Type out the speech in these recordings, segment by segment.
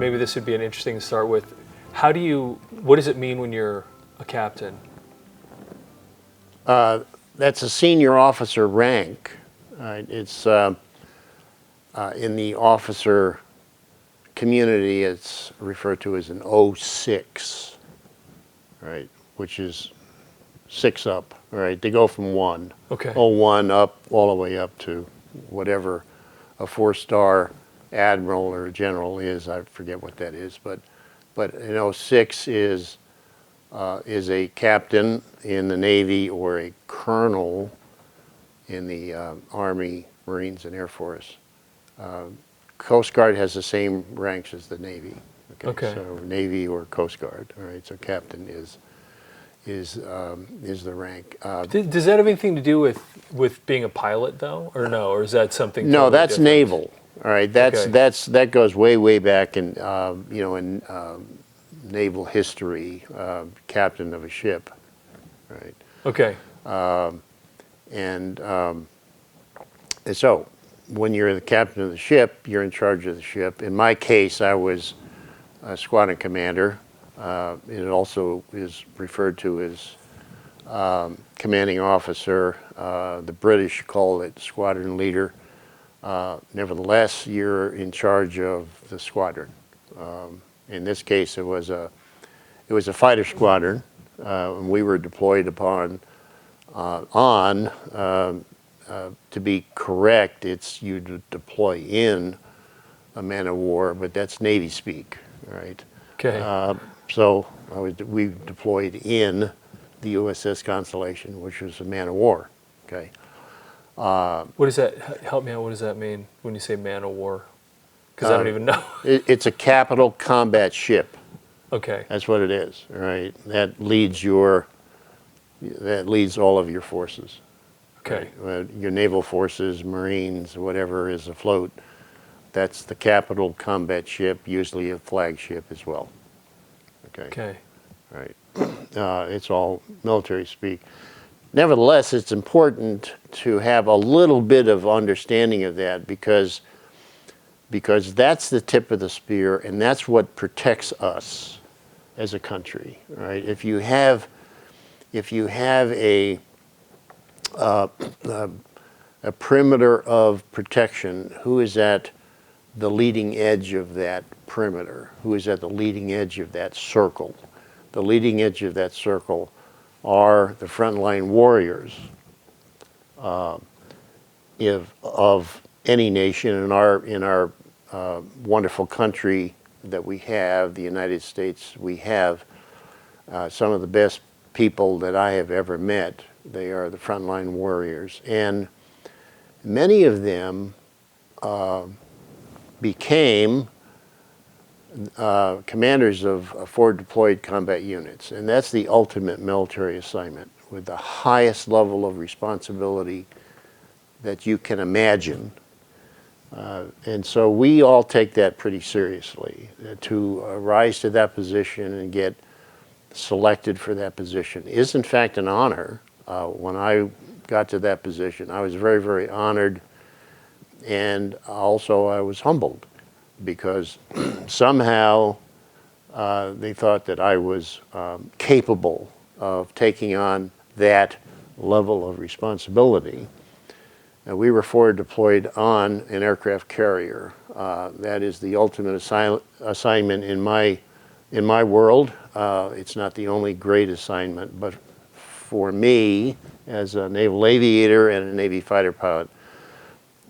maybe this would be an interesting to start with. What does it mean when you're a captain? That's a senior officer rank. It's in the officer community, it's referred to as an 06, right? Which is 6 up, right? They go from 1. Okay. 01 up, all the way up to whatever a 4-star admiral or general is. I forget what that is, but an 06 is a captain in the Navy or a colonel in the Army, Marines, and Air Force. Coast Guard has the same ranks as the Navy. Okay. So Navy or Coast Guard. All right. So captain is the rank. Does that have anything to do with being a pilot, though, or no? Or is that something? No, totally that's different? naval. All right. That goes way back in in naval history. Captain of a ship. Right. Okay. And so, when you're the captain of the ship, you're in charge of the ship. In my case, I was a squadron commander. It also is referred to as commanding officer. The British call it squadron leader. Nevertheless, you're in charge of the squadron. In this case, it was a fighter squadron, and we were deployed to be correct, it's you deploy in a man of war, but that's Navy speak, right? Okay. So we deployed in the USS Constellation, which was a man of war. Okay. What does that? Help me out. What does that mean when you say man of war? Because I don't even know. It's a capital combat ship. Okay. That's what it is, right? That leads all of your forces. Okay. Right? Your naval forces, Marines, whatever is afloat, that's the capital combat ship, usually a flagship as well. Okay. Okay. Right. It's all military speak. Nevertheless, it's important to have a little bit of understanding of that because that's the tip of the spear, and that's what protects us as a country. Right? If you have a perimeter of protection, who is at the leading edge of that perimeter? Who is at the leading edge of that circle? The leading edge of that circle are the frontline warriors of any nation. In our wonderful country that we have, the United States, we have some of the best people that I have ever met. They are the frontline warriors, and many of them became commanders of forward deployed combat units, and that's the ultimate military assignment with the highest level of responsibility that you can imagine. And so we all take that pretty seriously. To rise to that position and get selected for that position is in fact an honor. When I got to that position, I was very, very honored, and also I was humbled because somehow they thought that I was capable of taking on that level of responsibility. We were forward deployed on an aircraft carrier. That is the ultimate assignment in my world. It's not the only great assignment, but for me, as a naval aviator and a Navy fighter pilot,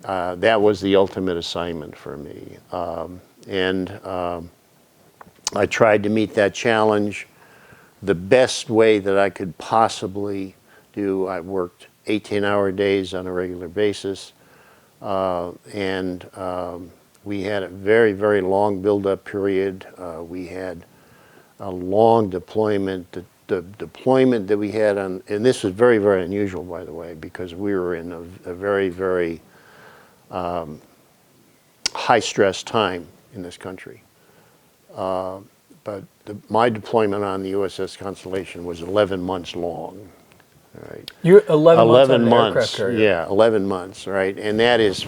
that was the ultimate assignment for me. I tried to meet that challenge the best way that I could possibly do. I worked 18-hour days on a regular basis, and we had a very, very long build-up period. We had a long deployment. The deployment that we had on, and this was very, very unusual, by the way, because we were in a very, very high-stress time in this country. But my deployment on the USS Constellation was 11 months long. Right. You're 11 months on an aircraft carrier. Yeah, 11 months, right? And that is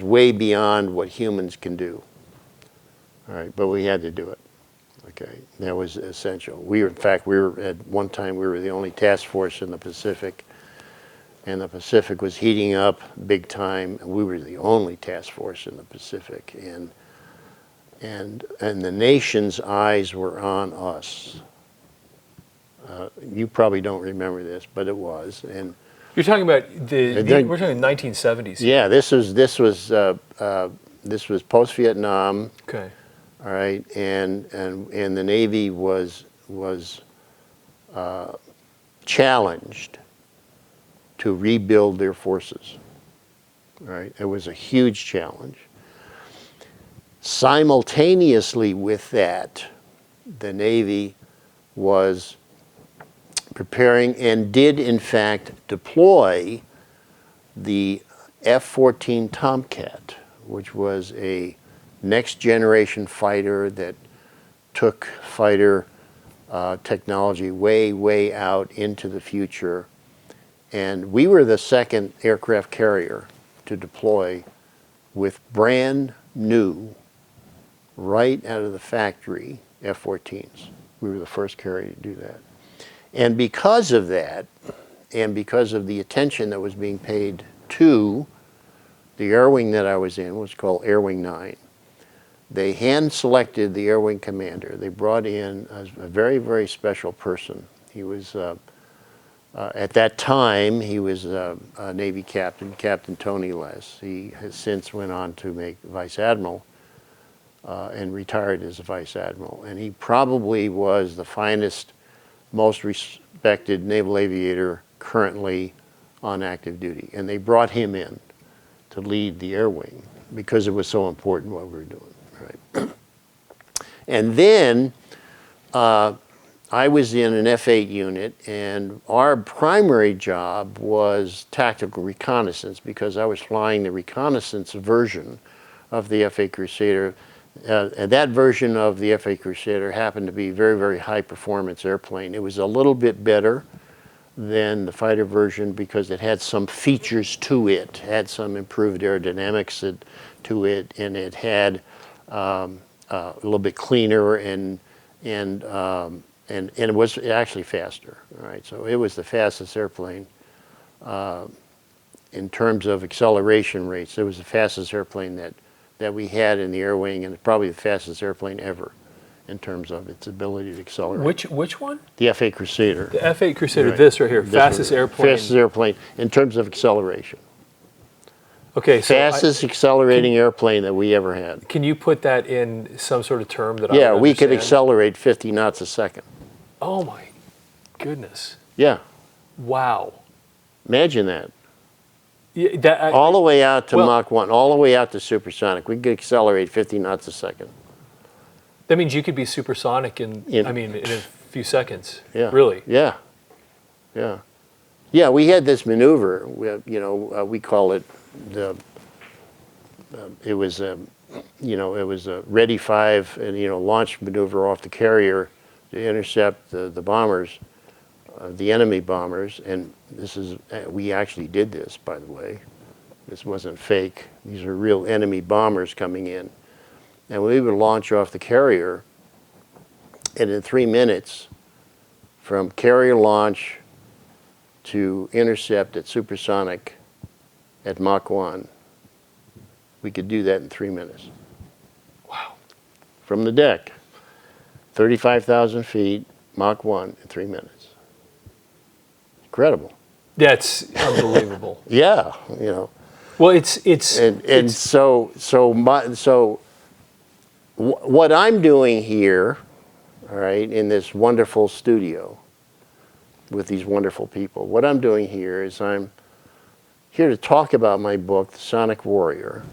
way beyond what humans can do. All right, but we had to do it. Okay, that was essential. In fact, we were at one time we were the only task force in the Pacific, and the Pacific was heating up big time, and we were the only task force in the Pacific, and the nation's eyes were on us. You probably don't remember this, but it was, and You're talking about then- we're talking 1970s. yeah, this was post-Vietnam. Okay. All right, and the Navy was challenged to rebuild their forces. All right, it was a huge challenge. Simultaneously with that, the Navy was preparing and did in fact deploy the F-14 Tomcat, which was a next generation fighter that took fighter technology way out into the future. And we were the second aircraft carrier to deploy with brand new, right out of the factory, F-14s. We were the first carrier to do that. And because of that, and because of the attention that was being paid to the air wing that I was in, was called Air Wing 9. They hand-selected the Air Wing commander. They brought in a very, very special person. He was, at that time, he was a Navy captain, Captain Tony Les. He has since went on to make Vice Admiral and retired as a Vice Admiral. And he probably was the finest, most respected naval aviator currently on active duty. And they brought him in to lead the Air Wing because it was so important what we were doing. Right. And then I was in an F-8 unit, and our primary job was tactical reconnaissance because I was flying the reconnaissance version of the F-8 Crusader. And that version of the F-8 Crusader happened to be a very, very high performance airplane. It was a little bit better than the fighter version because it had some features to it, had some improved aerodynamics to it, and it had a little bit cleaner and it was actually faster. All right, so it was the fastest airplane in terms of acceleration rates. It was the fastest airplane that we had in the Air Wing, and probably the fastest airplane ever in terms of its ability to accelerate. Which one? The F-8 Crusader. The F-8 Crusader. Right. This right here, This fastest one, airplane. Fastest airplane in terms of acceleration. Okay, so Fastest accelerating airplane that we ever had. can you put that in some sort of term that I Yeah, would we could understand? accelerate 50 knots a second. Oh my goodness! Yeah, Wow. imagine that. Yeah, that, All the way out to well- Mach 1, all the way out to supersonic. We could accelerate 50 knots a second. that means you could be supersonic in In- in a few seconds. Yeah. Really? Yeah. Yeah. Yeah, we had this maneuver. We call it the. It was a Ready 5 and launch maneuver off the carrier to intercept the bombers, the enemy bombers. And we actually did this, by the way. This wasn't fake. These are real enemy bombers coming in. And we would launch off the carrier, and in 3 minutes, from carrier launch to intercept at supersonic at Mach 1, we could do that in 3 minutes. Wow. From the deck, 35,000 feet, Mach 1 in 3 minutes. Incredible. That's unbelievable. Yeah, Well, it's what I'm doing here, all right, in this wonderful studio with these wonderful people, what I'm doing here is I'm here to talk about my book, The Sonic Warrior,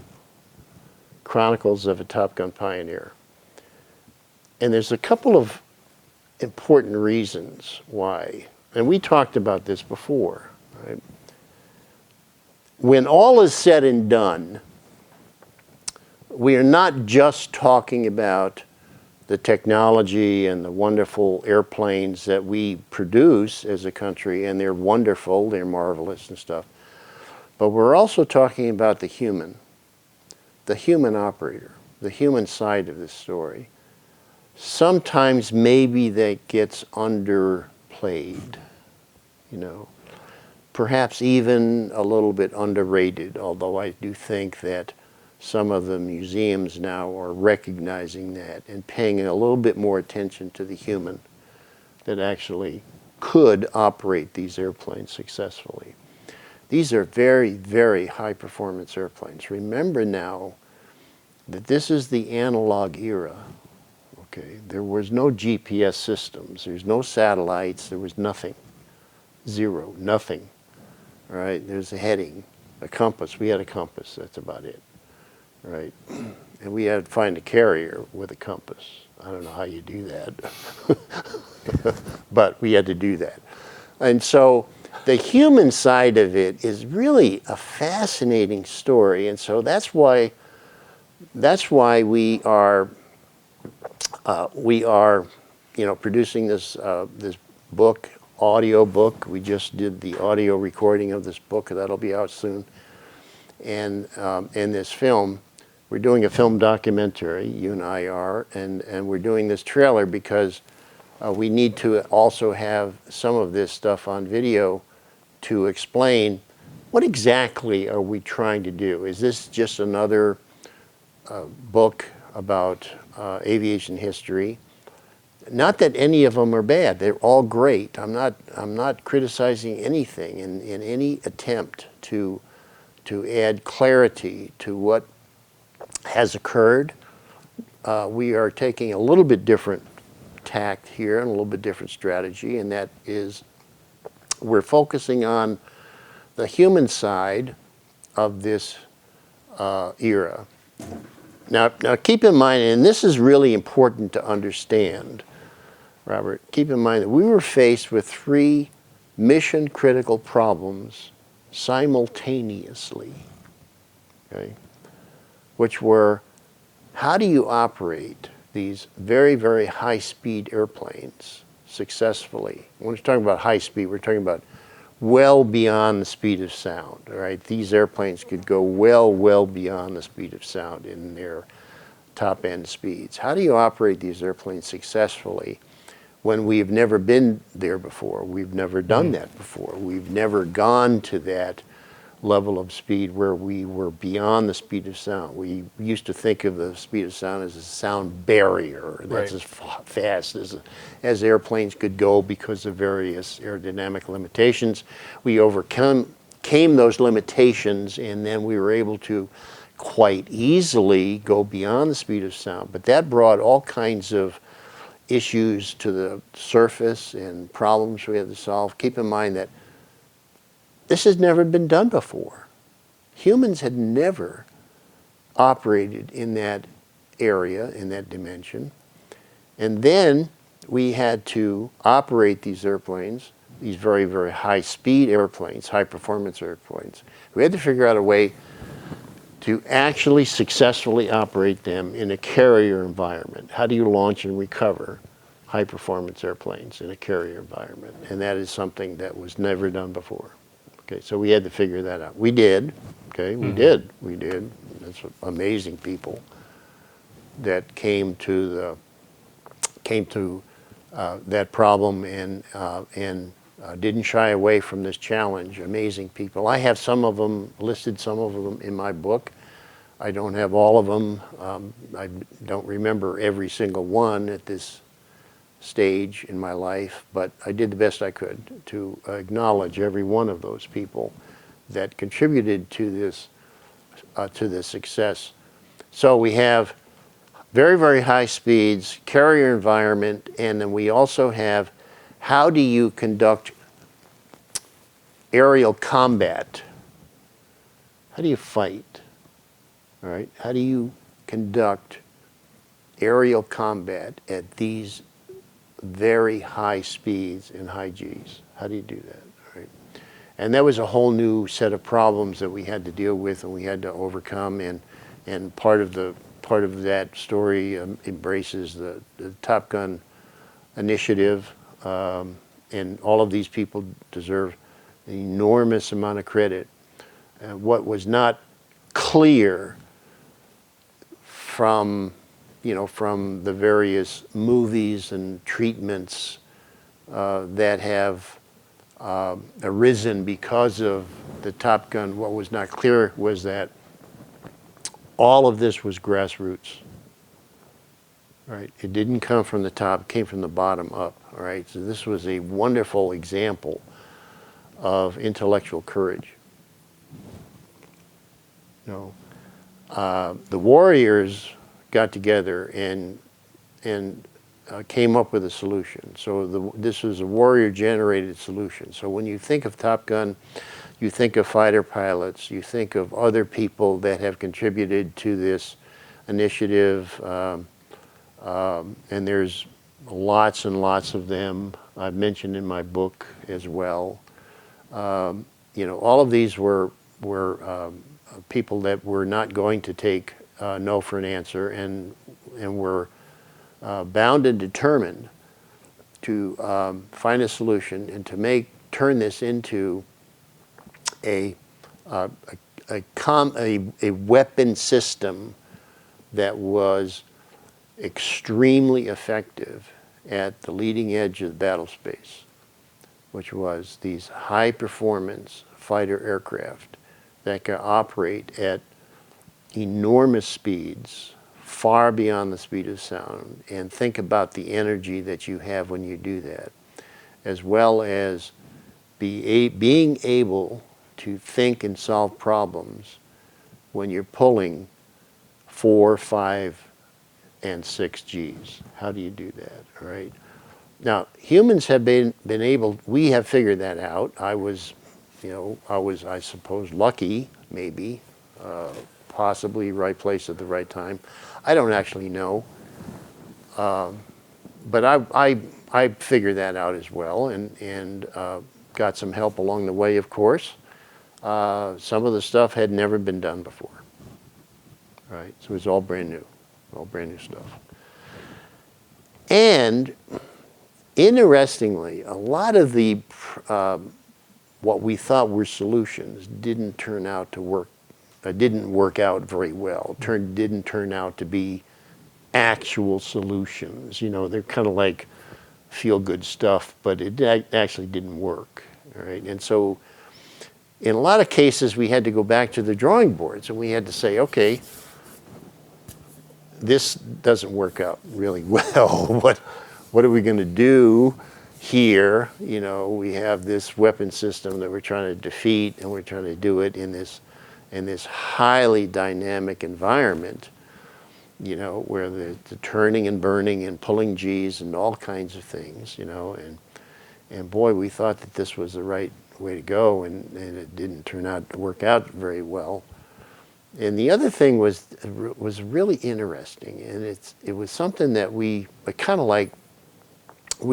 Chronicles of a Top Gun Pioneer. And there's a couple of important reasons why, and we talked about this before, right? When all is said and done, we are not just talking about the technology and the wonderful airplanes that we produce as a country, and they're wonderful, they're marvelous and stuff, but we're also talking about the human operator. the human side of this story, sometimes maybe that gets underplayed, you know, perhaps even a little bit underrated, although I do think that some of the museums now are recognizing that and paying a little bit more attention to the human that actually could operate these airplanes successfully. These are very, very high performance airplanes. Remember now that this is the analog era. Okay, there was no GPS systems, there's no satellites, there was nothing. Zero, nothing. All right, there's a heading, a compass. We had a compass, that's about it. Right, and we had to find a carrier with a compass. I don't know how you do that, but we had to do that. And so the human side of it is really a fascinating story, and so that's why we are producing this this book, audio book. We just did the audio recording of this book that'll be out soon, and this film. We're doing a film documentary, you and I are, and we're doing this trailer because we need to also have some of this stuff on video to explain what exactly are we trying to do. Is this just another book about aviation history? Not that any of them are bad. They're all great. I'm not criticizing anything in any attempt to add clarity to what has occurred. We are taking a little bit different tact here and a little bit different strategy, and that is we're focusing on the human side of this era. Now keep in mind, and this is really important to understand, Robert, keep in mind that we were faced with 3 mission-critical problems simultaneously, okay? Which were, how do you operate these very, very high-speed airplanes successfully? When we're talking about high speed, we're talking about well beyond the speed of sound, all right? These airplanes could go well beyond the speed of sound in their top-end speeds. How do you operate these airplanes successfully when we've never been there before? We've never done that before. We've never gone to that level of speed where we were beyond the speed of sound. We used to think of the speed of sound as a sound barrier. That's as fast as airplanes could go because of various aerodynamic limitations. We overcame those limitations, and then we were able to quite easily go beyond the speed of sound. But that brought all kinds of issues to the surface and problems we had to solve. Keep in mind that this has never been done before. Humans had never operated in that area, in that dimension. And then we had to operate these airplanes, these very, very high-speed airplanes, high-performance airplanes. We had to figure out a way to actually successfully operate them in a carrier environment. How do you launch and recover high-performance airplanes in a carrier environment? And that is something that was never done before. Okay, so we had to figure that out. We did, okay, we did. That's amazing people that came to that problem and didn't shy away from this challenge. Amazing people. I have some of them listed, some of them in my book. I don't have all of them. I don't remember every single one at this stage in my life, but I did the best I could to acknowledge every one of those people that contributed to this success. So we have very, very high speeds, carrier environment, and then we also have how do you conduct aerial combat? How do you fight? All right, how do you conduct aerial combat at these very high speeds and high Gs? How do you do that? Right? And that was a whole new set of problems that we had to deal with and we had to overcome. And part of that story embraces the Top Gun initiative, and all of these people deserve an enormous amount of credit. What was not clear from, from the various movies and treatments that have arisen because of the Top Gun, what was not clear was that all of this was grassroots. Right? It didn't come from the top, it came from the bottom up. All right? So this was a wonderful example of intellectual courage. The warriors got together and came up with a solution. So this was a warrior-generated solution. So when you think of Top Gun, you think of fighter pilots, you think of other people that have contributed to this initiative, and there's lots and lots of them. I've mentioned in my book as well. All of these were people that were not going to take no for an answer, and were bound and determined to find a solution and to turn this into a weapon system that was extremely effective at the leading edge of the battle space, which was these high-performance fighter aircraft that could operate at enormous speeds, far beyond the speed of sound, and think about the energy that you have when you do that, as well as being able to think and solve problems when you're pulling 4, 5, and 6 Gs. How do you do that, right? Now, humans have been able, we have figured that out. I was, I suppose, lucky, maybe, possibly right place at the right time. I don't actually know. But I figured that out as well, and got some help along the way, of course. Some of the stuff had never been done before, right? So it was all brand new stuff. And interestingly, a lot of the what we thought were solutions didn't turn out to work. Didn't work out very well. Didn't turn out to be actual solutions. They're kind of like feel-good stuff, but it actually didn't work. All right, and so in a lot of cases, we had to go back to the drawing boards, and we had to say, okay, this doesn't work out really well. What are we going to do here? We have this weapon system that we're trying to defeat, and we're trying to do it in this highly dynamic environment, where the turning and burning and pulling Gs and all kinds of things, and boy, we thought that this was the right way to go, and it didn't turn out to work out very well. And the other thing was really interesting, and it was something that we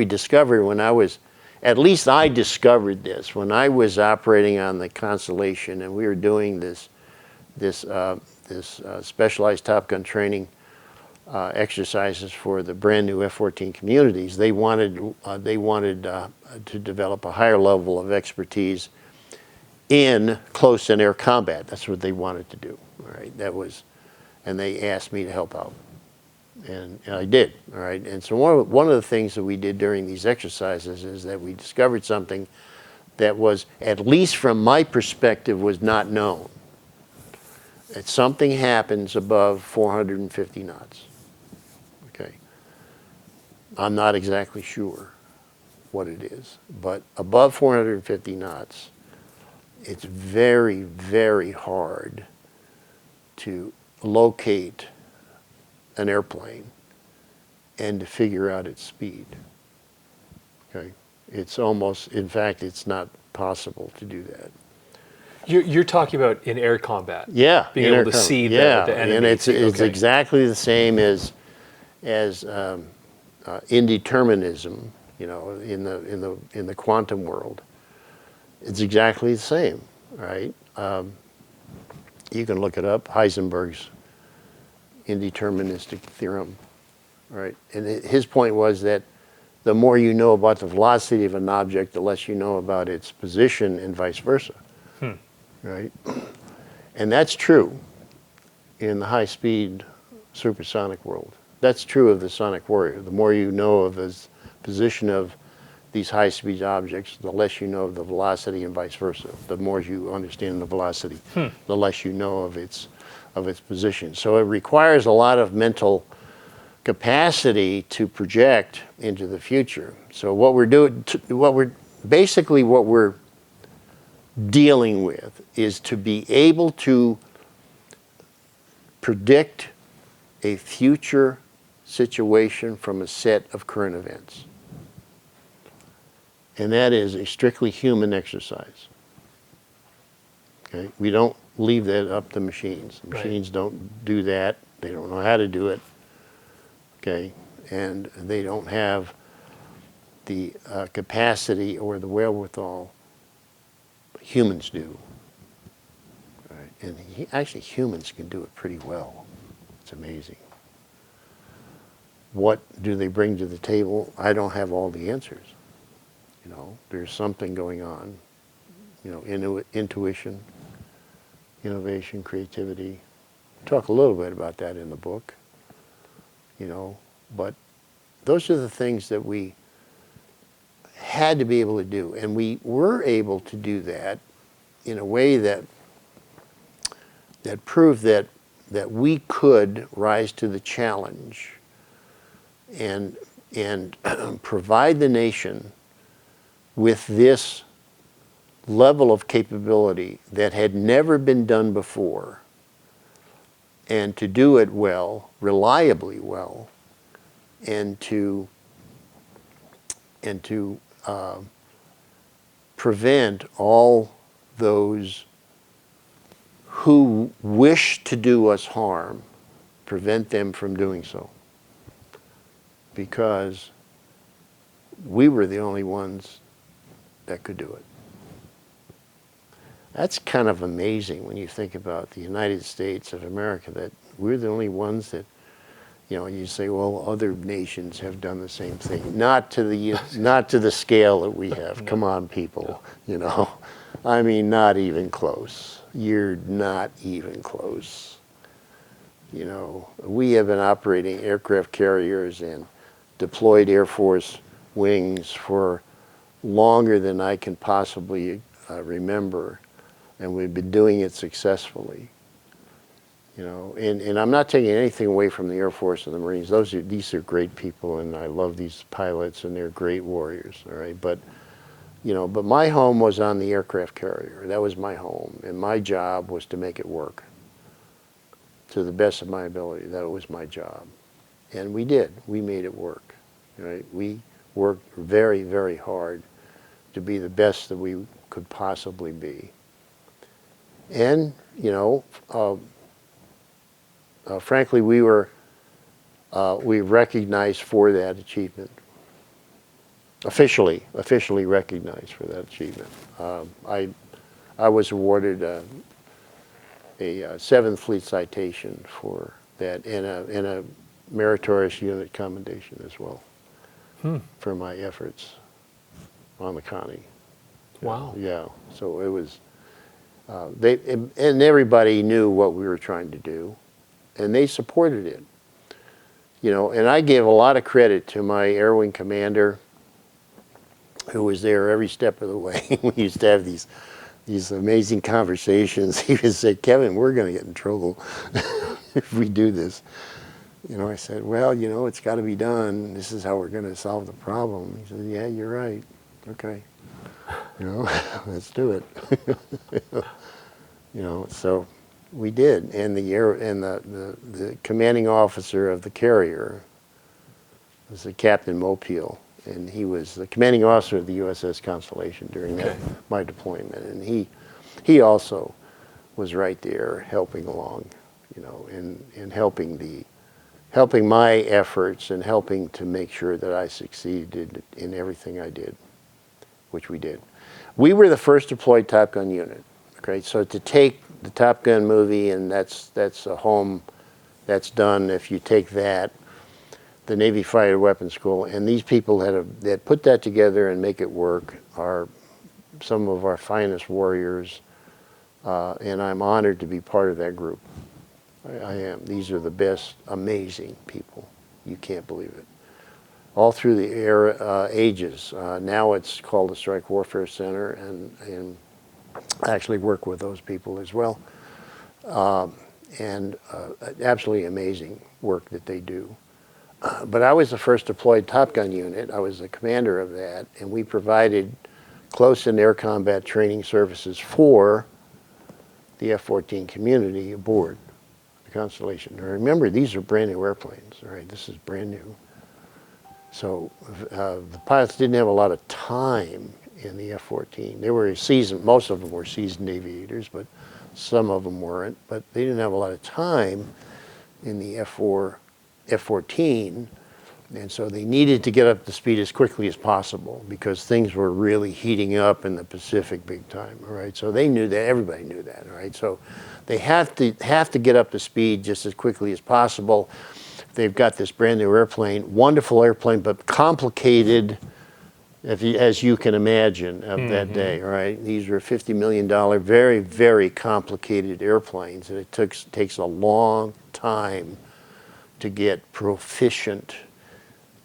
discovered when at least I discovered this when I was operating on the Constellation, and we were doing this specialized Top Gun training exercises for the brand new F-14 communities. They wanted to develop a higher level of expertise in close-in air combat. That's what they wanted to do. All right, and they asked me to help out, and I did. All right, and so one of the things that we did during these exercises is that we discovered something that was, at least from my perspective, was not known. That something happens above 450 knots. Okay, I'm not exactly sure what it is, but above 450 knots, it's very, very hard to locate an airplane and to figure out its speed. Okay, it's almost, in fact, it's not possible to do that. You're talking about in air combat. Yeah, being able to see the enemy. And it's exactly the same as indeterminism. In the quantum world, it's exactly the same, right? You can look it up, Heisenberg's indeterministic theorem, right? And his point was that the more you know about the velocity of an object, the less you know about its position, and vice versa, right? And that's true in the high-speed supersonic world. That's true of the sonic warrior. The more you know of the position of these high-speed objects, the less you know of the velocity, and vice versa. The more you understand the velocity, the less you know of its position. So it requires a lot of mental capacity to project into the future. So what we're dealing with is to be able to predict a future situation from a set of current events. And that is a strictly human exercise. Okay? We don't leave that up to machines. Machines don't do that. They don't know how to do it. Okay? And they don't have the capacity or the wherewithal. Humans do. Right? And actually, humans can do it pretty well. It's amazing. What do they bring to the table? I don't have all the answers. You know, there's something going on. You know, intuition, innovation, creativity. Talk a little bit about that in the book. You know, but those are the things that we had to be able to do, and we were able to do that in a way that proved that we could rise to the challenge and provide the nation with this level of capability that had never been done before, and to do it well, reliably well, and to prevent all those who wish to do us harm, prevent them from doing so. Because we were the only ones that could do it. That's kind of amazing when you think about the United States of America, that we're the only ones that, you know, you say, well, other nations have done the same thing. Not to the scale that we have. Come on, people, you know. I mean, not even close. You're not even close. You know, we have been operating aircraft carriers and deployed Air Force wings for longer than I can possibly remember, and we've been doing it successfully. You know, and I'm not taking anything away from the Air Force and the Marines. These are great people, and I love these pilots, and they're great warriors. All right, but you know, but my home was on the aircraft carrier. That was my home, and my job was to make it work to the best of my ability. That was my job, and we did. We made it work. Right? We worked very, very hard to be the best that we could possibly be, and you know. Frankly, we recognized for that achievement. Officially recognized for that achievement. I was awarded a Seventh Fleet Citation for that, and a meritorious unit commendation as well for my efforts on the Connie. Wow. Yeah. So it was. And everybody knew what we were trying to do. And they supported it, you know. And I give a lot of credit to my Air Wing commander, who was there every step of the way. We used to have these amazing conversations. He would say, "Kevin, we're going to get in trouble if we do this." You know, I said, "Well, you know, it's got to be done. This is how we're going to solve the problem." He said, "Yeah, you're right. Okay, you know, let's do it." You know, so. We did, and the commanding officer of the carrier was the Captain Mopeel, and he was the commanding officer of the USS Constellation during my deployment, and he also was right there helping along, you know, and helping my efforts and helping to make sure that I succeeded in everything I did, which we did. We were the first deployed Top Gun unit. Okay, so to take the Top Gun movie, and that's a home that's done. If you take that, the Navy Fighter Weapons School, and these people that put that together and make it work are some of our finest warriors, and I'm honored to be part of that group. I am. These are the best, amazing people. You can't believe it. All through the ages. Now it's called the Strike Warfare Center, and I actually work with those people as well. Absolutely amazing work that they do. But I was the first deployed Top Gun unit. I was the commander of that, and we provided close-in air combat training services for the F-14 community aboard the Constellation. Now remember, these are brand new airplanes, all right? This is brand new. So the pilots didn't have a lot of time in the F-14. They were seasoned, most of them were seasoned aviators, but some of them weren't. But they didn't have a lot of time in the F-14, and so they needed to get up to speed as quickly as possible because things were really heating up in the Pacific big time, all right? So they knew that, everybody knew that, all right? So they have to get up to speed just as quickly as possible. They've got this brand new airplane, wonderful airplane, but complicated, as you can imagine, of that day, all right? These were $50 million, very, very complicated airplanes, and it takes a long time to get proficient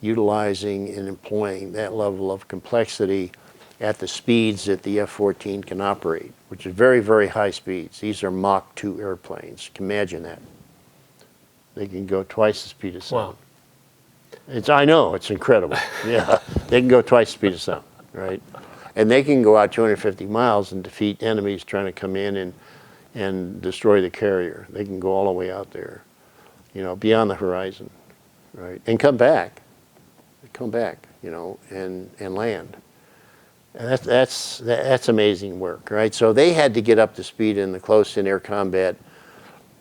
utilizing and employing that level of complexity at the speeds that the F-14 can operate, which is very, very high speeds. These are Mach 2 airplanes. Imagine that. They can go twice the speed of sound. Wow. I know, it's incredible. Yeah, they can go twice the speed of sound, right? And they can go out 250 miles and defeat enemies trying to come in and destroy the carrier. They can go all the way out there, beyond the horizon, right? And come back, and land. And that's amazing work, right? So they had to get up to speed in the close-in air combat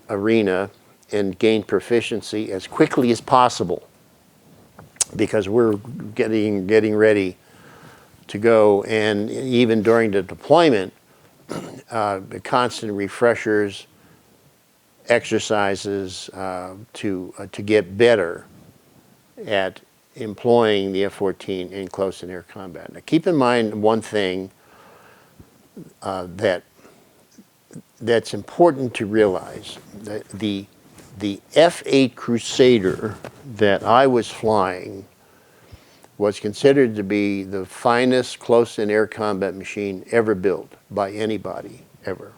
arena and gain proficiency as quickly as possible, because we're getting ready to go. And even during the deployment, the constant refreshers, exercises to get better at employing the F-14 in close-in air combat. Now keep in mind one thing that's important to realize, that the F-8 Crusader that I was flying was considered to be the finest close-in air combat machine ever built by anybody, ever.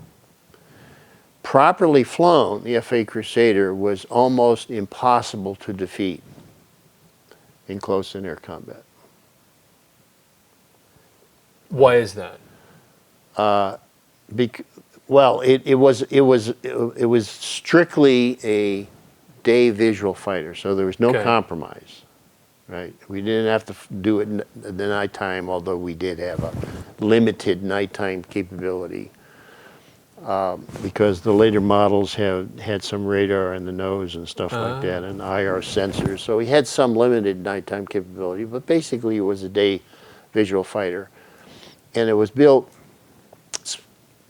Properly flown, the F-8 Crusader was almost impossible to defeat in close-in air combat. Why is that? Well, it was strictly a day visual fighter, so there was no compromise, right? We didn't have to do it in the nighttime, although we did have a limited nighttime capability, because the later models had some radar in the nose and stuff like that, and IR sensors. So we had some limited nighttime capability, but basically it was a day visual fighter, and it was built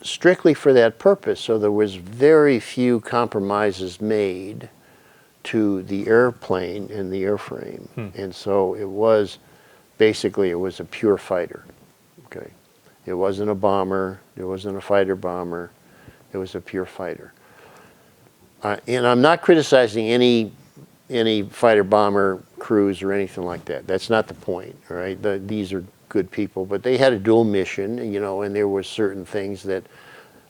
strictly for that purpose. So there was very few compromises made to the airplane and the airframe, and so it was basically a pure fighter. Okay, it wasn't a bomber, it wasn't a fighter bomber, it was a pure fighter. And I'm not criticizing any fighter bomber crews or anything like that. That's not the point, all right? These are good people, but they had a dual mission, and there were certain things that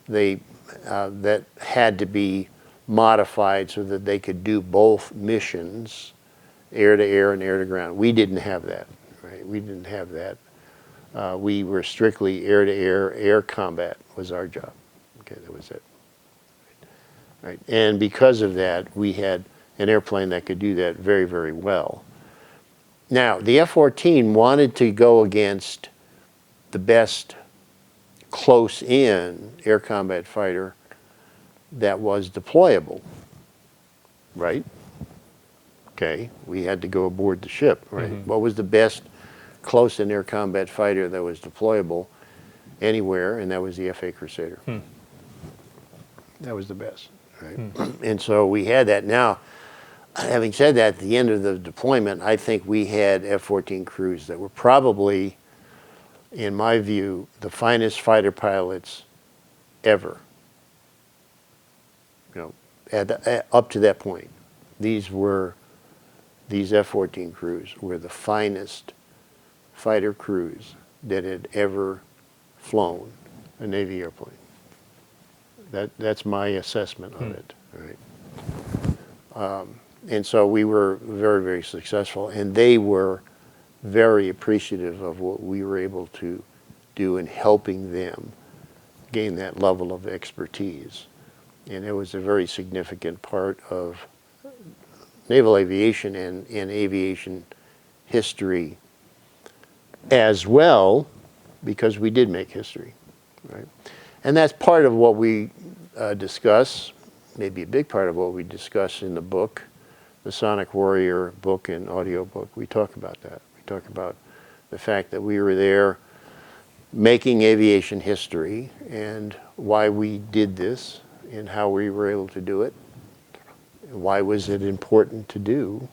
that had to be modified so that they could do both missions, air to air and air to ground. We didn't have that, right? We didn't have that. We were strictly air to air combat was our job. Okay, that was it. Right. And because of that, we had an airplane that could do that very, very well. Now, the F-14 wanted to go against the best close-in air combat fighter that was deployable, right? Okay, we had to go aboard the ship, right? What was the best close-in air combat fighter that was deployable anywhere? And that was the F-8 Crusader. That was the best, right? And so we had that. Now, having said that, at the end of the deployment, I think we had F-14 crews that were probably, in my view, the finest fighter pilots ever. up to that point, these F-14 crews were the finest fighter crews that had ever flown a Navy airplane. That's my assessment of it. Right? And so we were very, very successful, and they were very appreciative of what we were able to do in helping them gain that level of expertise. And it was a very significant part of naval aviation and aviation history as well, because we did make history, right? And that's part of what we discuss, maybe a big part of what we discuss in the book, the Sonic Warrior book and audio book. We talk about that. We talk about the fact that we were there making aviation history and why we did this and how we were able to do it. Why was it important to do?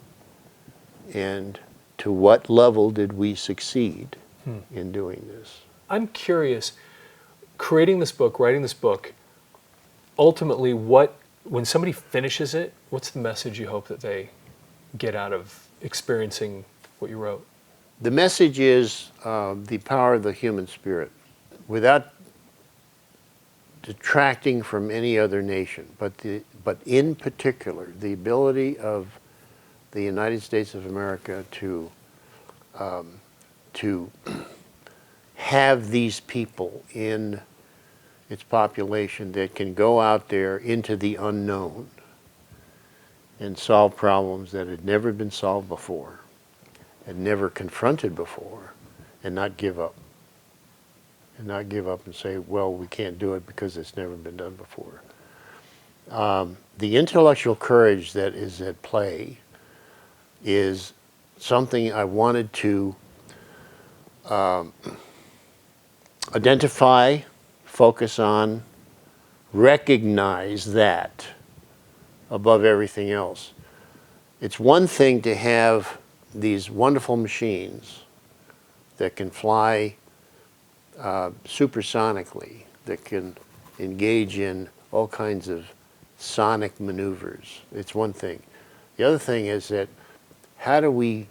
And to what level did we succeed in doing this? I'm curious, creating this book, writing this book, ultimately when somebody finishes it, what's the message you hope that they get out of experiencing what you wrote? The message is the power of the human spirit. Without detracting from any other nation, but in particular, the ability of the United States of America to have these people in its population that can go out there into the unknown and solve problems that had never been solved before, had never confronted before, and not give up. And not give up and say, well, we can't do it because it's never been done before. The intellectual courage that is at play is something I wanted to identify, focus on, recognize that above everything else. It's one thing to have these wonderful machines that can fly supersonically, that can engage in all kinds of sonic maneuvers. It's one thing. The other thing is that how do we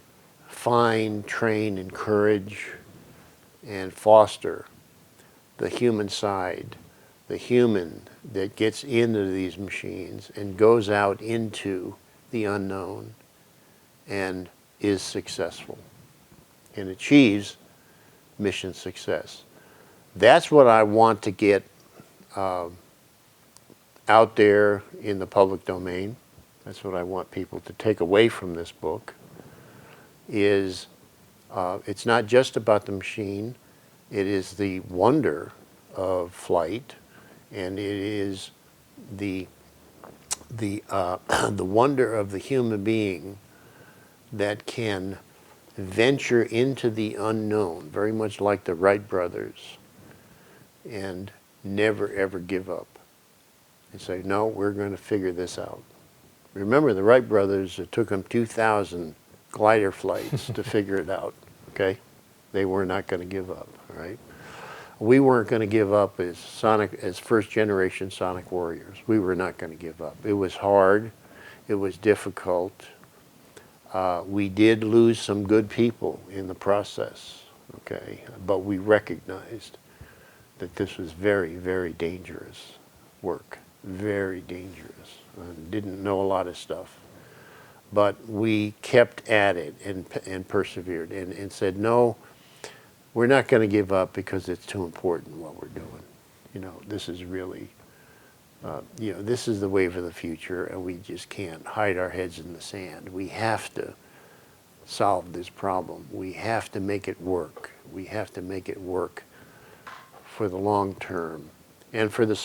find, train, encourage, and foster the human side, the human that gets into these machines and goes out into the unknown and is successful and achieves mission success. That's what I want to get out there in the public domain. That's what I want people to take away from this book, is it's not just about the machine. It is the wonder of flight, and it is the wonder of the human being that can venture into the unknown, very much like the Wright brothers, and never ever give up and say, no, we're going to figure this out. Remember, the Wright brothers, it took them 2,000 glider flights to figure it out, okay? They were not going to give up, all right? We weren't going to give up as first generation Sonic Warriors. We were not going to give up. It was hard. It was difficult. We did lose some good people in the process, okay? But we recognized that this was very, very dangerous work, very dangerous. Didn't know a lot of stuff. But we kept at it and persevered and said, no, we're not going to give up because it's too important what we're doing. You know, this is really, this is the wave of the future, and we just can't hide our heads in the sand. We have to solve this problem. We have to make it work. We have to make it work for the long term and for the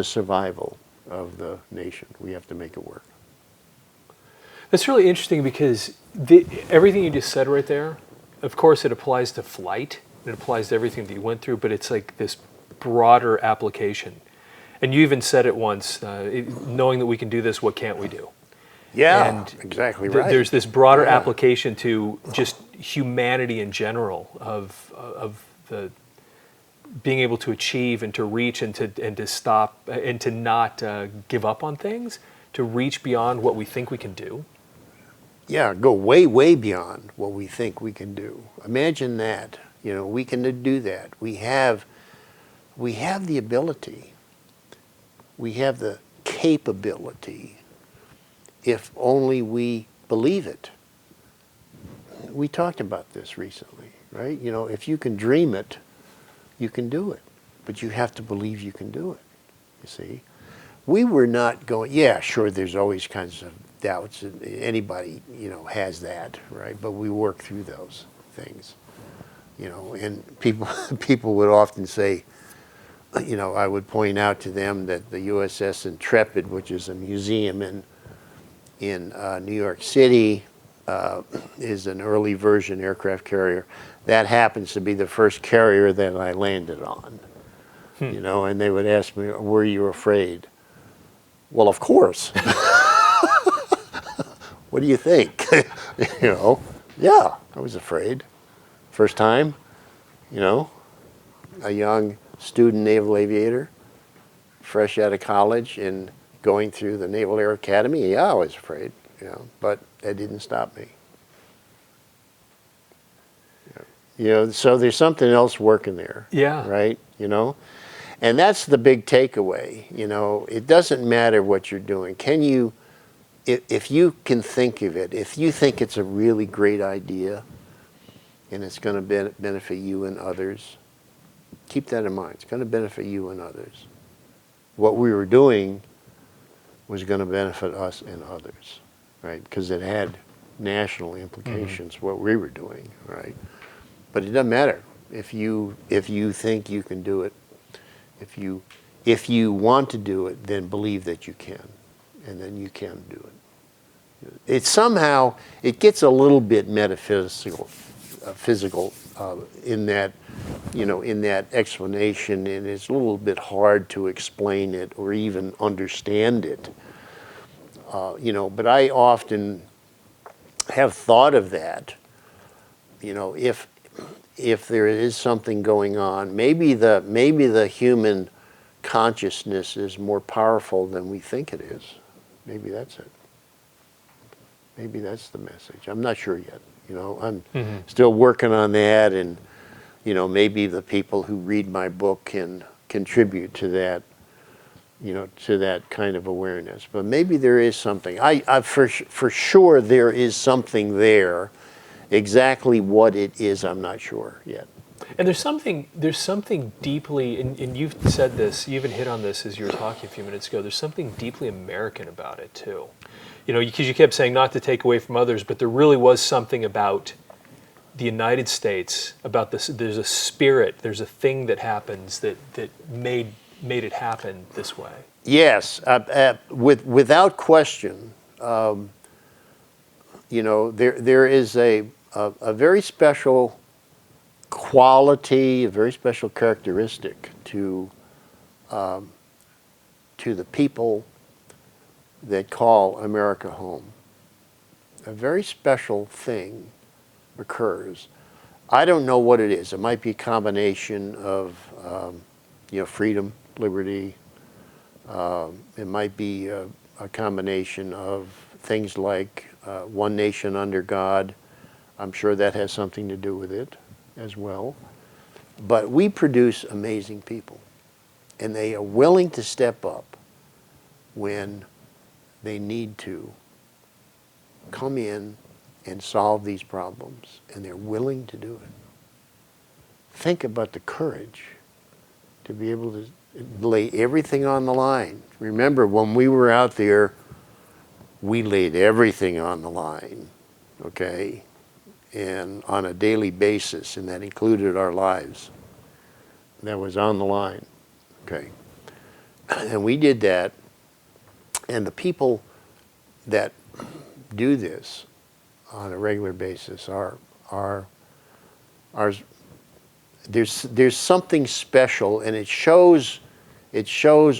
survival of the nation. We have to make it work. That's really interesting because everything you just said right there, of course it applies to flight, it applies to everything that you went through, but it's like this broader application. And you even said it once, knowing that we can do this, what can't we do? Yeah, and exactly right. There's this broader application to just humanity in general of the being able to achieve and to reach and to stop and to not give up on things, to reach beyond what we think we can do. Yeah, go way, way beyond what we think we can do. Imagine that. You know, we can do that. We have the ability. We have the capability, if only we believe it. We talked about this recently, right? You know, if you can dream it, you can do it. But you have to believe you can do it, you see? We were not going, yeah, sure, there's always kinds of doubts. Anybody, you know, has that, right? But we work through those things, you know. And people would often say, you know, I would point out to them that the USS Intrepid, which is a museum in New York City, is an early version aircraft carrier. That happens to be the first carrier that I landed on. You know, and they would ask me, were you afraid? Well, of course. What do you think? You know, yeah, I was afraid. First time, you know, a young student naval aviator, fresh out of college and going through the Naval Air Academy. Yeah, I was afraid, you know, but that didn't stop me. You know, so there's something else working there. Yeah. Right? You know? And that's the big takeaway. You know, it doesn't matter what you're doing. Can you, if you can think of it, if you think it's a really great idea and it's going to benefit you and others, keep that in mind. It's going to benefit you and others. What we were doing was going to benefit us and others, right? Because it had national implications, what we were doing, right? But it doesn't matter if you think you can do it. If you want to do it, then believe that you can, and then you can do it. It somehow it gets a little bit metaphysical, physical in that, you know, in that explanation, and it's a little bit hard to explain it or even understand it. You know, but I often have thought of that. You know, if there is something going on, maybe the human consciousness is more powerful than we think it is. Maybe that's it. Maybe that's the message. I'm not sure yet. You know, I'm still working on that, and you know, maybe the people who read my book can contribute to that. You know, to that kind of awareness. But maybe there is something. I for sure there is something there. Exactly what it is, I'm not sure yet. And there's something deeply, and you've said this, you even hit on this as you were talking a few minutes ago, there's something deeply American about it too. You know, because you kept saying not to take away from others, but there really was something about the United States, about this, there's a spirit, there's a thing that happens that made it happen this way. Yes, without question. You know, there is a very special quality, a very special characteristic to the people that call America home. A very special thing occurs. I don't know what it is. It might be a combination of you know, freedom, liberty. It might be a combination of things like one nation under God. I'm sure that has something to do with it as well. But we produce amazing people, and they are willing to step up when they need to come in and solve these problems, and they're willing to do it. Think about the courage to be able to lay everything on the line. Remember, when we were out there, we laid everything on the line, okay? And on a daily basis, and that included our lives. That was on the line, okay? And we did that, and the people that do this on a regular basis there's something special, and it shows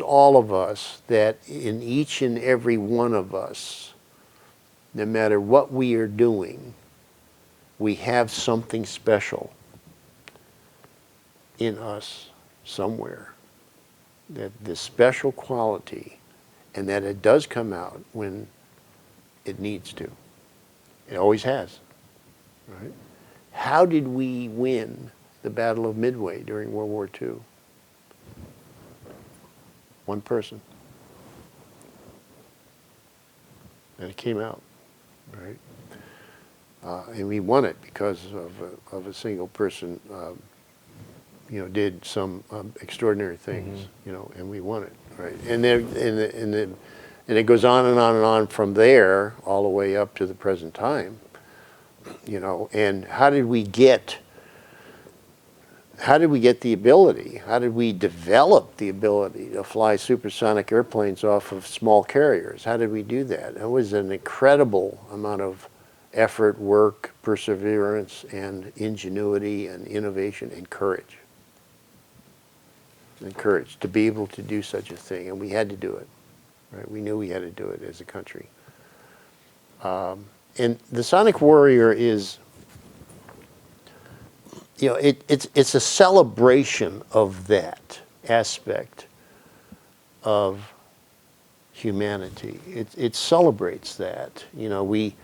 all of us that in each and every one of us, no matter what we are doing, we have something special in us somewhere that this special quality, and that it does come out when it needs to. It always has, right? How did we win the Battle of Midway during World War II? One person. And it came out, right? And we won it because of a single person, did some extraordinary things, and we won it, right? And it goes on and on and on from there all the way up to the present time, And how did we get the ability? How did we develop the ability to fly supersonic airplanes off of small carriers? How did we do that? It was an incredible amount of effort, work, perseverance, and ingenuity, and innovation, and courage. And courage to be able to do such a thing, and we had to do it. Right? We knew we had to do it as a country. And the Sonic Warrior is, it's a celebration of that aspect of humanity. It celebrates that. We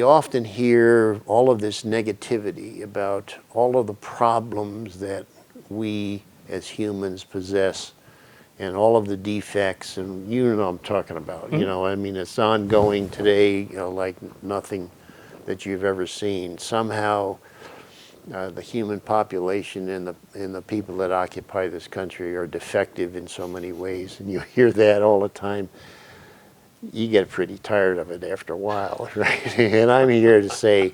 often hear all of this negativity about all of the problems that we as humans possess and all of the defects, and you know what I'm talking about. Mm-hmm. It's ongoing today, like nothing that you've ever seen. Somehow the human population and the people that occupy this country are defective in so many ways, and you hear that all the time. You get pretty tired of it after a while, right? And I'm here to say,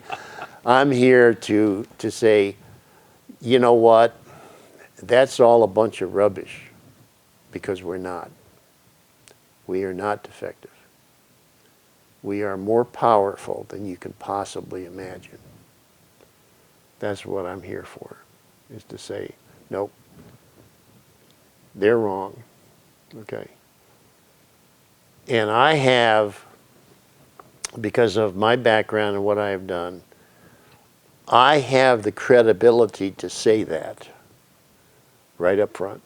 you know what? That's all a bunch of rubbish, because we're not. We are not defective. We are more powerful than you can possibly imagine. That's what I'm here for, is to say, nope, they're wrong, okay? And I have, because of my background and what I have done, I have the credibility to say that right up front,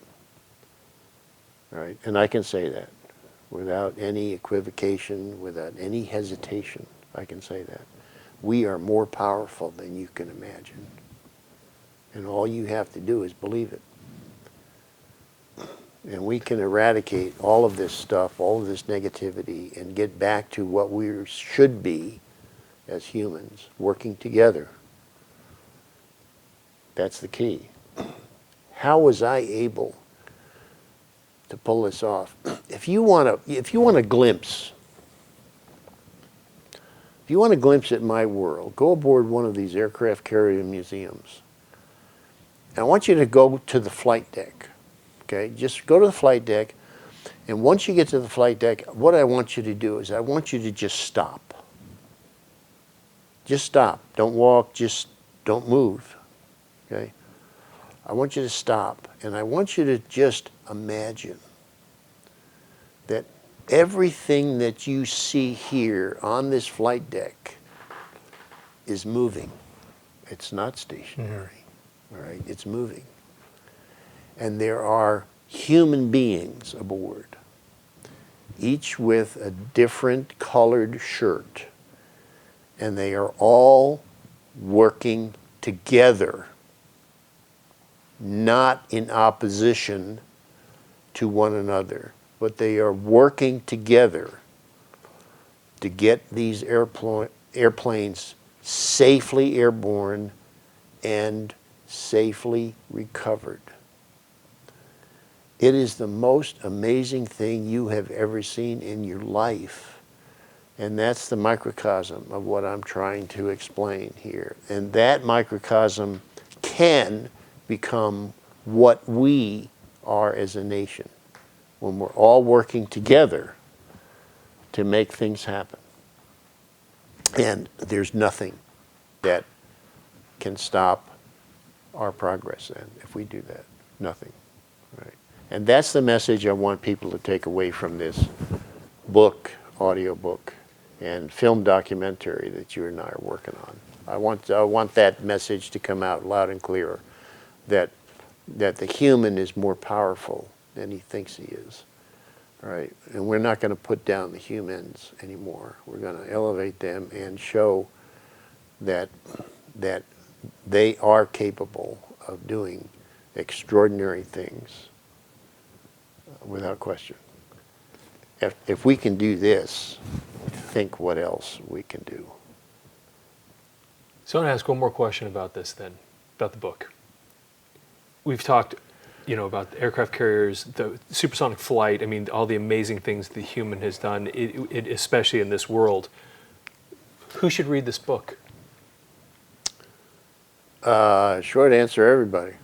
right? And I can say that without any equivocation, without any hesitation. I can say that. We are more powerful than you can imagine. And all you have to do is believe it. And we can eradicate all of this stuff, all of this negativity, and get back to what we should be as humans, working together. That's the key. How was I able to pull this off? If you want a glimpse at my world, go aboard one of these aircraft carrier museums. And I want you to go to the flight deck. Okay, just go to the flight deck, and once you get to the flight deck, what I want you to do is I want you to just stop. Just stop. Don't walk, just don't move. Okay? I want you to stop, and I want you to just imagine that everything that you see here on this flight deck is moving. It's not stationary. All right? It's moving. And there are human beings aboard, each with a different colored shirt, and they are all working together, not in opposition to one another, but they are working together to get these airplanes safely airborne and safely recovered. It is the most amazing thing you have ever seen in your life. And that's the microcosm of what I'm trying to explain here. And that microcosm can become what we are as a nation when we're all working together to make things happen. And there's nothing that can stop our progress then if we do that. Nothing. Right? And that's the message I want people to take away from this book, audio book, and film documentary that you and I are working on. I want that message to come out loud and clear, that that the human is more powerful than he thinks he is. All right, and we're not going to put down the humans anymore. We're going to elevate them and show that they are capable of doing extraordinary things without question. If we can do this, think what else we can do. So I want to ask one more question about this then, about the book. We've talked, about the aircraft carriers, the supersonic flight, all the amazing things the human has done, especially in this world. Who should read this book? Short answer, everybody.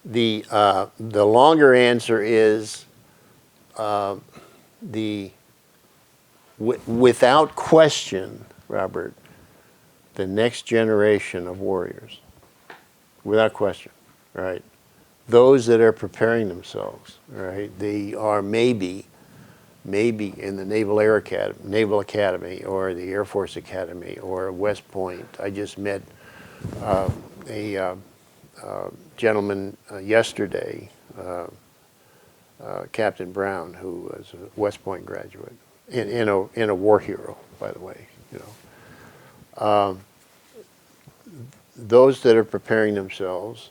The longer answer is without question, Robert, the next generation of warriors. Without question, right? Those that are preparing themselves, right? They are maybe in the Naval Academy or the Air Force Academy or West Point. I just met a gentleman yesterday, Captain Brown, who was a West Point graduate, in a war hero, by the way. Those that are preparing themselves,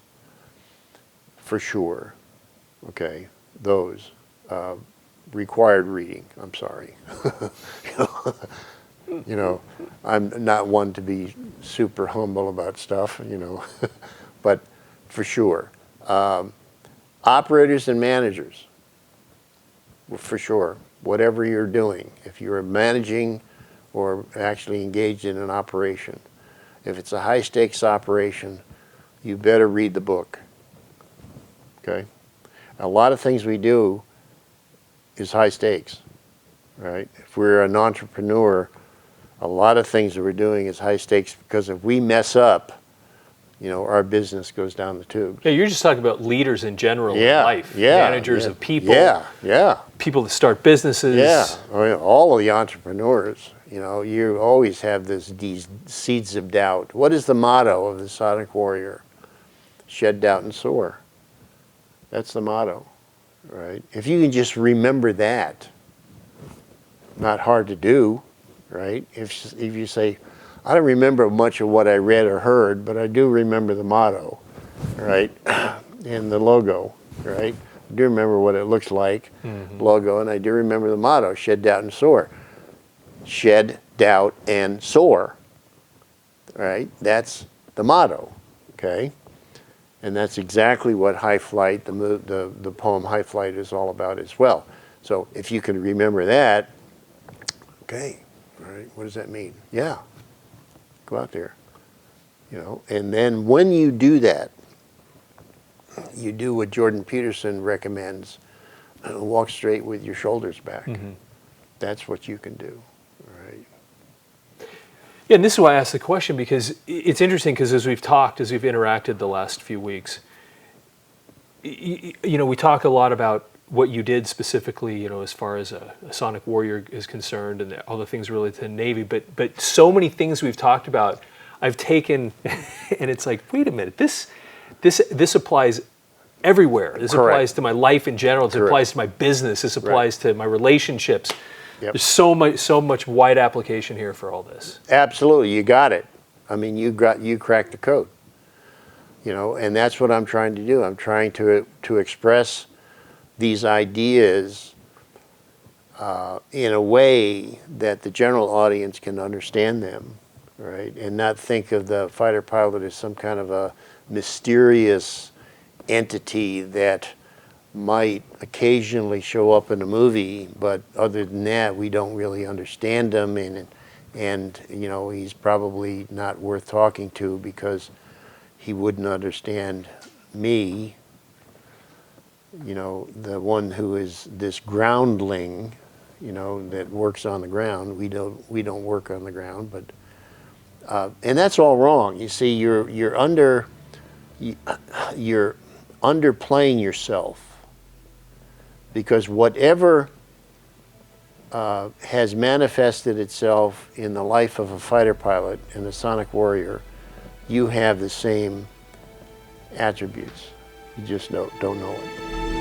for sure, okay, those required reading. I'm sorry. I'm not one to be super humble about stuff, but for sure. Operators and managers, for sure. Whatever you're doing, if you're managing or actually engaged in an operation, if it's a high-stakes operation, you better read the book, okay? A lot of things we do is high stakes, right? If we're an entrepreneur, a lot of things that we're doing is high stakes because if we mess up, our business goes down the tubes. Yeah, you're just talking about leaders in general in life, managers of people, people that start businesses. Yeah, all of the entrepreneurs, you always have these seeds of doubt. What is the motto of the Sonic Warrior? Shed doubt and soar. That's the motto, right? If you can just remember that, not hard to do, right? If you say, I don't remember much of what I read or heard, but I do remember the motto, right? And the logo, right? I do remember what it looks like, logo, and I do remember the motto, shed doubt and soar. Shed doubt and soar, right? That's the motto, okay? And that's exactly what High Flight, the poem High Flight is all about as well. So if you can remember that, okay, all right, what does that mean? Yeah, go out there, and then when you do that, you do what Jordan Peterson recommends, walk straight with your shoulders back. That's what you can do, right? Yeah, and this is why I asked the question, because it's interesting, because as we've interacted the last few weeks, we talk a lot about what you did specifically, as far as a Sonic Warrior is concerned and all the things related to the Navy, but so many things we've talked about, I've taken, and it's like, wait a minute, this applies everywhere. This applies to my life in general. This applies to my business. This applies to my relationships. Yep. There's so much wide application here for all this. Absolutely, you got it. You cracked the code. And that's what I'm trying to do. I'm trying to express these ideas in a way that the general audience can understand them, right? And not think of the fighter pilot as some kind of a mysterious entity that might occasionally show up in a movie, but other than that, we don't really understand him, and he's probably not worth talking to because he wouldn't understand me, the one who is this groundling, that works on the ground. We don't work on the ground, but and that's all wrong. You see, you're underplaying yourself, because whatever has manifested itself in the life of a fighter pilot and a Sonic Warrior you have the same attributes. You just don't know it.